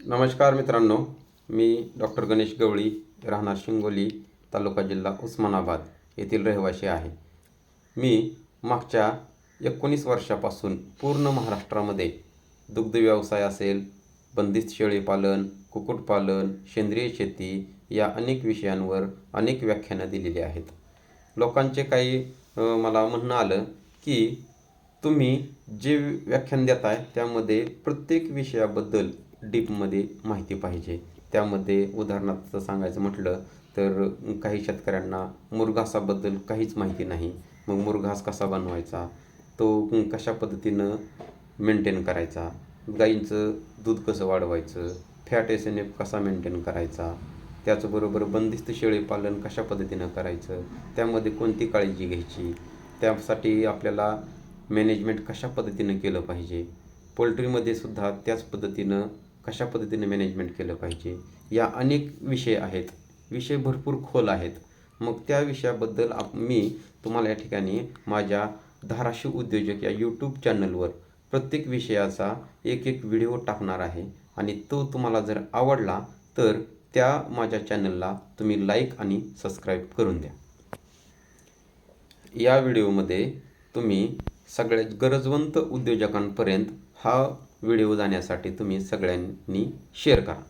नमस्कार मित्रांनो, मी डॉक्टर गणेश गवळी, राहणार शिंगोली, तालुका जिल्हा उस्मानाबाद येथील रहिवासी आहे. मी मागच्या 19 वर्षापासून पूर्ण महाराष्ट्रामध्ये दुग्ध व्यवसाय असेल, बंदिस्त शेळीपालन, कुक्कुटपालन, सेंद्रिय शेती या अनेक विषयांवर अनेक व्याख्यानं दिलेली आहेत. लोकांचे काही मला म्हणणं आलं की तुम्ही जे व्याख्यान देताय त्यामध्ये प्रत्येक विषयाबद्दल डीपमध्ये माहिती पाहिजे. त्यामध्ये उदाहरणार्थ सांगायचं म्हटलं तर काही शेतकऱ्यांना मुरघासाबद्दल काहीच माहिती नाही. मग मुरघास कसा बनवायचा, तो कशा पद्धतीनं मेंटेन करायचा, गाईंचं दूध कसं वाढवायचं, फॅट एस-एन-एफ कसा मेंटेन करायचा, त्याचबरोबर बंदिस्त शेळीपालन कशा पद्धतीनं करायचं, त्यामध्ये कोणती काळजी घ्यायची, त्यासाठी आपल्याला मॅनेजमेंट कशा पद्धतीनं केलं पाहिजे, पोल्ट्रीमध्ये सुद्धा त्याच पद्धतीनं कशा पद्धतीने मॅनेजमेंट केलं पाहिजे, या अनेक विषय आहेत. विषय भरपूर खोल आहेत. मग त्या विषयाबद्दल मी तुम्हाला या ठिकाणी माझ्या धाराशिव उद्योजक या यूट्यूब चॅनलवर प्रत्येक विषयाचा एक व्हिडिओ टाकणार आहे आणि तो तुम्हाला जर आवडला तर त्या माझ्या चॅनलला तुम्ही लाईक आणि सबस्क्राईब करून द्या. या व्हिडिओमध्ये तुम्ही सगळ्या गरजवंत उद्योजकांपर्यंत हा व्हिडिओ जाण्यासाठी तुम्ही सगळ्यांनी शेअर करा.